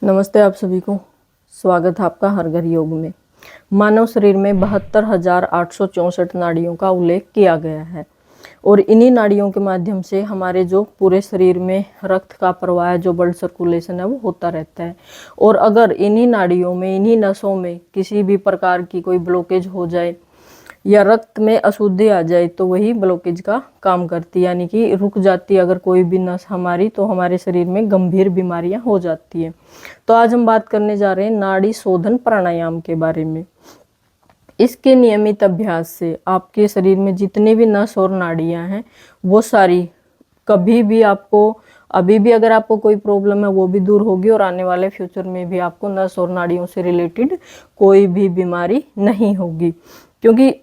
नमस्ते आप सभी को। स्वागत है आपका हर घर योग में। मानव शरीर में 72,864 नाड़ियों का उल्लेख किया गया है और इन्हीं नाड़ियों के माध्यम से हमारे जो पूरे शरीर में रक्त का प्रवाह जो ब्लड सर्कुलेशन है वो होता रहता है। और अगर इन्हीं नाड़ियों में, इन्हीं नसों में किसी भी प्रकार की कोई ब्लॉकेज हो जाए या रक्त में अशुद्धि आ जाए तो वही ब्लॉकेज का काम करती है, यानी कि रुक जाती है अगर कोई भी नस हमारी, तो हमारे शरीर में गंभीर बीमारियां हो जाती है। तो आज हम बात करने जा रहे हैं नाड़ी शोधन प्राणायाम के बारे में। इसके नियमित अभ्यास से आपके शरीर में जितने भी नस और नाड़ियां हैं वो सारी, कभी भी आपको, अभी भी अगर आपको कोई प्रॉब्लम है वो भी दूर होगी और आने वाले फ्यूचर में भी आपको नस और नाड़ियों से रिलेटेड कोई भी बीमारी नहीं होगी। क्योंकि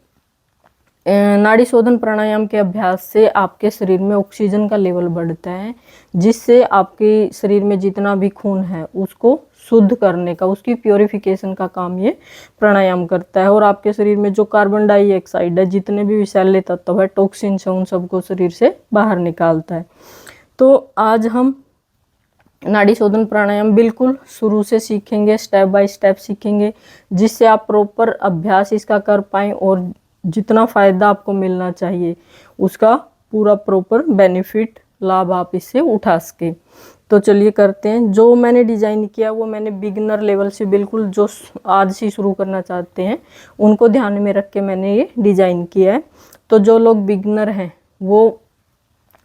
नाड़ी शोधन प्राणायाम के अभ्यास से आपके शरीर में ऑक्सीजन का लेवल बढ़ता है, जिससे आपके शरीर में जितना भी खून है उसको शुद्ध करने का, उसकी प्योरिफिकेशन का काम ये प्राणायाम करता है। और आपके शरीर में जो कार्बन डाइऑक्साइड है, जितने भी विषैले तत्व है, टॉक्सिन है, उन सबको शरीर से बाहर निकालता है। तो आज हम नाड़ी शोधन प्राणायाम बिल्कुल शुरू से सीखेंगे, स्टेप बाय स्टेप सीखेंगे, जिससे आप प्रॉपर अभ्यास इसका कर पाएँ और जितना फ़ायदा आपको मिलना चाहिए उसका पूरा प्रॉपर बेनिफिट, लाभ आप इससे उठा सके। तो चलिए करते हैं। जो मैंने डिज़ाइन किया वो मैंने बिगिनर लेवल से, बिल्कुल जो आज से शुरू करना चाहते हैं उनको ध्यान में रख के मैंने ये डिज़ाइन किया है। तो जो लोग बिगिनर हैं वो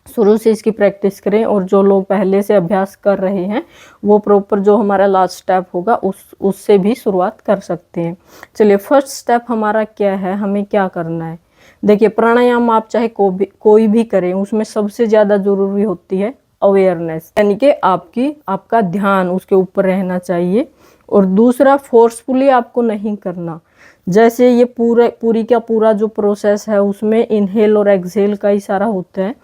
शुरू से इसकी प्रैक्टिस करें, और जो लोग पहले से अभ्यास कर रहे हैं वो प्रॉपर जो हमारा लास्ट स्टेप होगा उससे भी शुरुआत कर सकते हैं। चलिए, फर्स्ट स्टेप हमारा क्या है, हमें क्या करना है। देखिए, प्राणायाम आप चाहे कोई भी करें, उसमें सबसे ज़्यादा ज़रूरी होती है अवेयरनेस, यानी कि आपका ध्यान उसके ऊपर रहना चाहिए। और दूसरा, फोर्सफुली आपको नहीं करना। जैसे ये पूरी का पूरा जो प्रोसेस है उसमें इनहेल और एक्सहेल का इशारा होता है।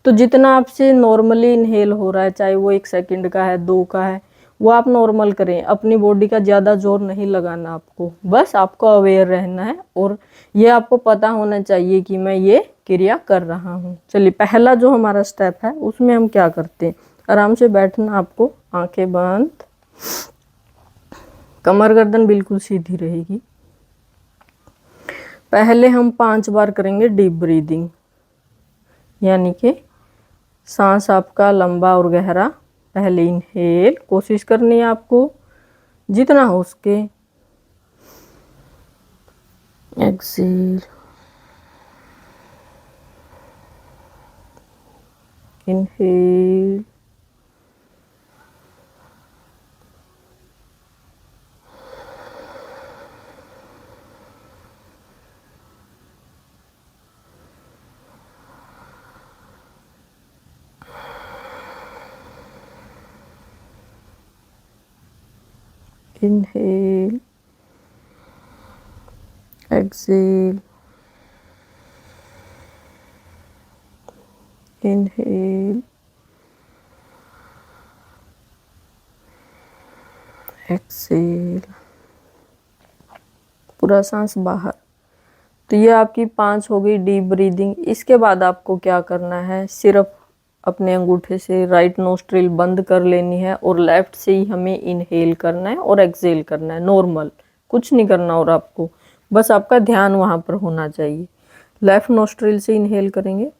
तो जितना आपसे नॉर्मली इनहेल हो रहा है, चाहे वो 1 सेकंड का है, 2 का है, वो आप नॉर्मल करें। अपनी बॉडी का ज़्यादा जोर नहीं लगाना आपको, बस आपको अवेयर रहना है और ये आपको पता होना चाहिए कि मैं ये क्रिया कर रहा हूँ। चलिए, पहला जो हमारा स्टेप है उसमें हम क्या करते हैं। आराम से बैठना आपको, आंखें बंद, कमर गर्दन बिल्कुल सीधी रहेगी। पहले हम 5 बार करेंगे डीप ब्रीदिंग, यानी कि सांस आपका लंबा और गहरा। पहले इनहेल कोशिश करनी है आपको जितना हो सके, exhale, inhale, inhale, exhale, inhale, exhale, पूरा सांस बाहर। तो ये आपकी 5 हो गई डीप ब्रीदिंग। इसके बाद आपको क्या करना है, सिर्फ अपने अंगूठे से राइट नोस्ट्रिल बंद कर लेनी है और लेफ्ट से ही हमें इनहेल करना है और एक्सहेल करना है, नॉर्मल, कुछ नहीं करना। और आपको बस आपका ध्यान वहाँ पर होना चाहिए। लेफ्ट नोस्ट्रिल से इनहेल करेंगे,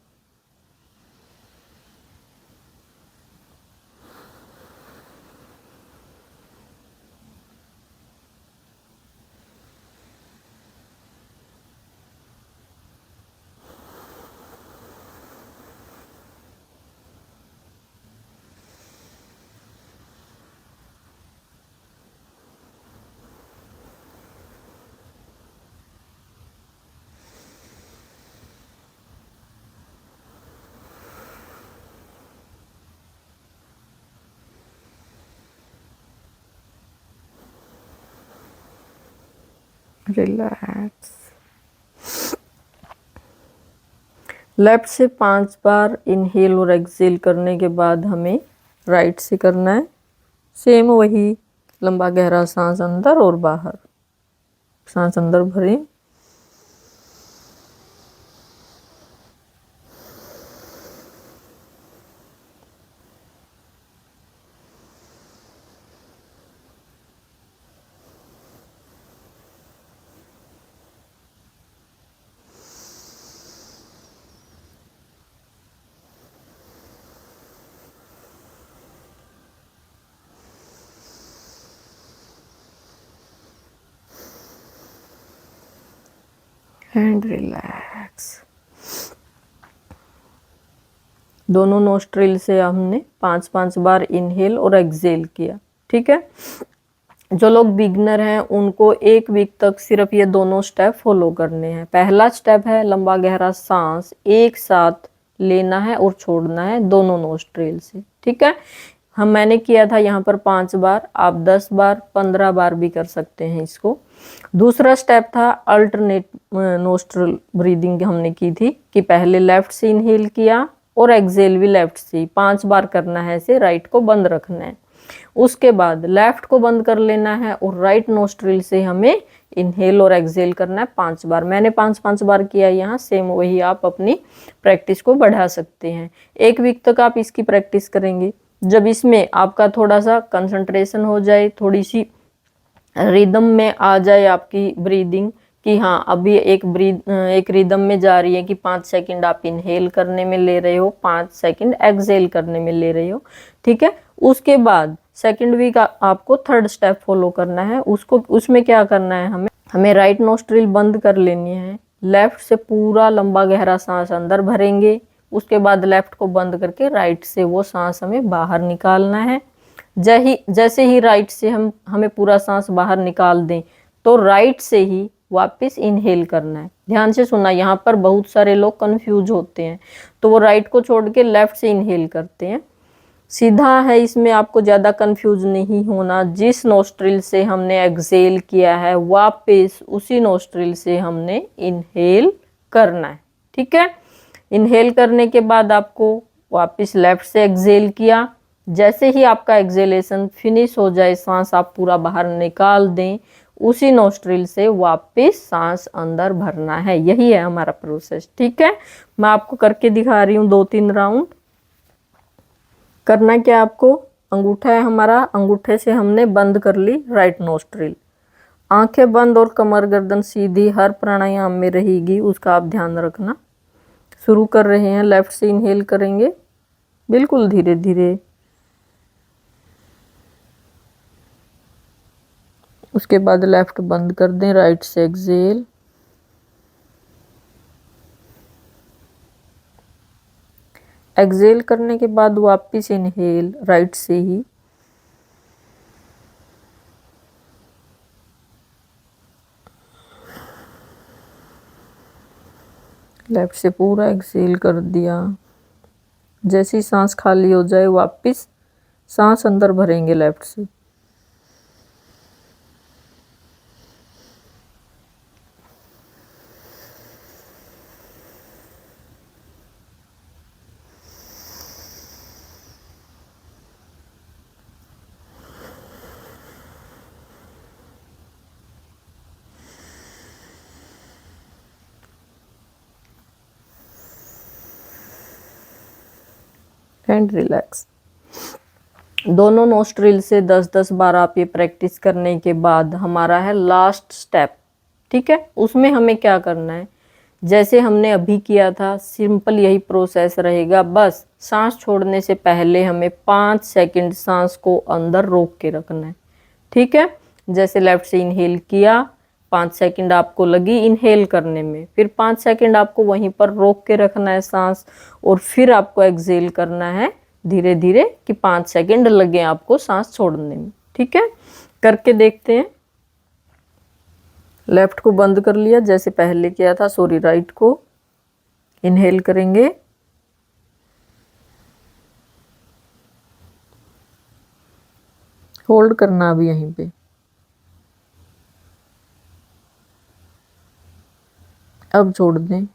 रिलैक्स। लेफ्ट से 5 बार इनहेल और एक्सहेल करने के बाद हमें राइट से करना है सेम वही, लंबा गहरा सांस अंदर और बाहर। सांस अंदर भरें, एंड रिलैक्स। दोनों नोस्ट्रिल से हमने 5-5 बार इनहेल और एक्सहेल किया। ठीक है, जो लोग बिगनर हैं उनको 1 वीक तक सिर्फ ये दोनों स्टेप फॉलो करने हैं। पहला स्टेप है लंबा गहरा सांस एक साथ लेना है और छोड़ना है दोनों नोस्ट्रिल से। ठीक है, मैंने किया था यहाँ पर 5 बार, आप 10 बार 15 बार भी कर सकते हैं इसको। दूसरा स्टेप था अल्टरनेट नोस्ट्रिल ब्रीदिंग, हमने की थी कि पहले लेफ्ट से इनहेल किया और एक्सहेल भी लेफ्ट से 5 बार करना है, ऐसे राइट को बंद रखना है। उसके बाद लेफ्ट को बंद कर लेना है और राइट नोस्ट्रिल से हमें इनहेल और एक्सहेल करना है 5 बार। मैंने 5-5 बार किया यहाँ, सेम वही आप अपनी प्रैक्टिस को बढ़ा सकते हैं। 1 वीक तक आप इसकी प्रैक्टिस करेंगे। जब इसमें आपका थोड़ा सा कंसंट्रेशन हो जाए, थोड़ी सी रिदम में आ जाए आपकी ब्रीदिंग कि हाँ अभी एक रिदम में जा रही है कि 5 सेकंड आप इनहेल करने में ले रहे हो, 5 सेकंड एक्सहेल करने में ले रहे हो। ठीक है, उसके बाद सेकंड वीक आपको थर्ड स्टेप फॉलो करना है। उसमें क्या करना है, हमें राइट नोस्ट्रिल बंद कर लेनी है, लेफ्ट से पूरा लंबा गहरा सांस अंदर भरेंगे, उसके बाद लेफ्ट को बंद करके राइट से वो सांस हमें बाहर निकालना है। जैसे ही राइट से हमें पूरा सांस बाहर निकाल दें तो राइट से ही वापस इनहेल करना है। ध्यान से सुनना, यहाँ पर बहुत सारे लोग कंफ्यूज होते हैं, तो वो राइट को छोड़ के लेफ्ट से इनहेल करते हैं। सीधा है, इसमें आपको ज़्यादा कंफ्यूज नहीं होना। जिस नोस्ट्रिल से हमने एक्सहेल किया है वापस उसी नोस्ट्रिल से हमने इनहेल करना है। ठीक है, इनहेल करने के बाद आपको वापस लेफ्ट से एक्सहेल किया। जैसे ही आपका एक्सहेलेशन फिनिश हो जाए, सांस आप पूरा बाहर निकाल दें, उसी नोस्ट्रिल से वापस सांस अंदर भरना है। यही है हमारा प्रोसेस। ठीक है, मैं आपको करके दिखा रही हूँ 2-3 राउंड। करना क्या आपको, अंगूठा है हमारा, अंगूठे से हमने बंद कर ली राइट नोस्ट्रिल, आंखें बंद और कमर गर्दन सीधी हर प्राणायाम में रहेगी, उसका आप ध्यान रखना। शुरू कर रहे हैं, लेफ्ट से इनहेल करेंगे बिल्कुल धीरे धीरे, उसके बाद लेफ्ट बंद कर दें, राइट से एक्सहेल, एक्सहेल करने के बाद वापस इनहेल राइट से ही, लेफ्ट से पूरा एक्सहेल कर दिया। जैसी सांस खाली हो जाए वापस सांस अंदर भरेंगे लेफ्ट से। And relax. दोनों नोस्ट्रिल से 10-10 बार आप ये प्रैक्टिस करने के बाद हमारा है लास्ट स्टेप। ठीक है, उसमें हमें क्या करना है, जैसे हमने अभी किया था सिंपल यही प्रोसेस रहेगा। बस सांस छोड़ने से पहले हमें 5 सेकंड सांस को अंदर रोक के रखना है। ठीक है, जैसे लेफ्ट से इनहेल किया, 5 सेकंड आपको लगी इनहेल करने में, फिर 5 सेकंड आपको वहीं पर रोक के रखना है सांस, और फिर आपको एक्सहेल करना है धीरे धीरे कि 5 सेकंड लगे आपको सांस छोड़ने में। ठीक है, करके देखते हैं। लेफ्ट को बंद कर लिया जैसे पहले किया था, सॉरी राइट को इनहेल करेंगे, होल्ड करना अभी यहीं पे, अब छोड़ दें।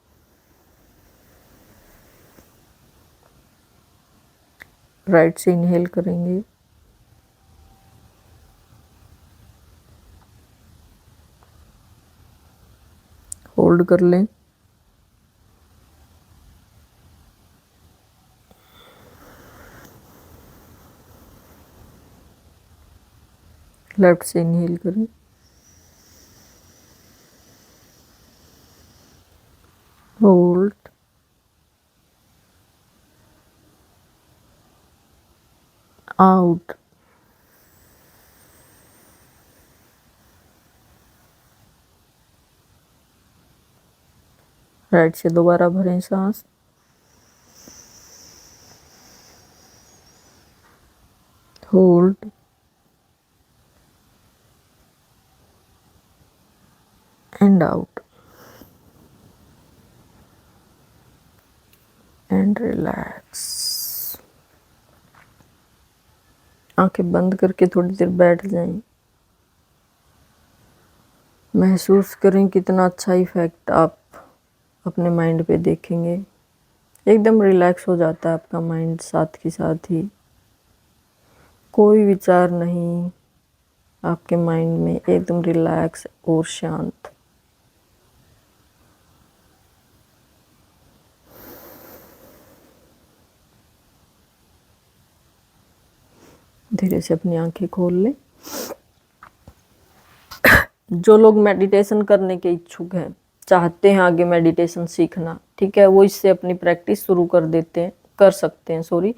राइट से इनहेल करेंगे, होल्ड कर लें, लेफ्ट से इनहेल करें, होल्ड, आउट, राइट से दोबारा भरें सांस। Hold and out and relax. आंखें बंद करके थोड़ी देर बैठ जाएं। महसूस करें कितना अच्छा इफेक्ट आप अपने माइंड पे देखेंगे। एकदम रिलैक्स हो जाता है आपका माइंड, साथ के साथ ही कोई विचार नहीं आपके माइंड में, एकदम रिलैक्स और शांत। धीरे से अपनी आंखें खोल लें। जो लोग मेडिटेशन करने के इच्छुक हैं, चाहते हैं आगे मेडिटेशन सीखना, ठीक है, वो इससे अपनी प्रैक्टिस शुरू कर सकते हैं।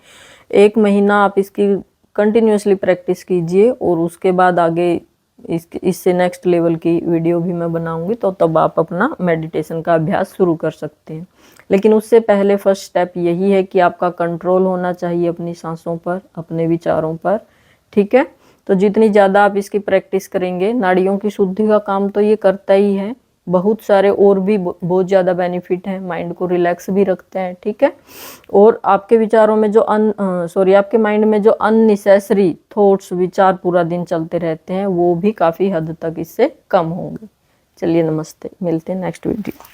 1 महीना आप इसकी कंटिन्यूसली प्रैक्टिस कीजिए और उसके बाद आगे इससे नेक्स्ट लेवल की वीडियो भी मैं बनाऊंगी, तो तब आप अपना मेडिटेशन का अभ्यास शुरू कर सकते हैं। लेकिन उससे पहले फर्स्ट स्टेप यही है कि आपका कंट्रोल होना चाहिए अपनी सांसों पर, अपने विचारों पर, ठीक है। तो जितनी ज़्यादा आप इसकी प्रैक्टिस करेंगे, नाड़ियों की शुद्धि का काम तो ये करता ही है, बहुत सारे और भी बहुत ज़्यादा बेनिफिट हैं, माइंड को रिलैक्स भी रखते हैं, ठीक है। और आपके विचारों में जो आपके माइंड में जो अननेसेसरी थॉट्स, विचार पूरा दिन चलते रहते हैं, वो भी काफ़ी हद तक इससे कम होंगे। चलिए नमस्ते, मिलते हैं नेक्स्ट वीडियो।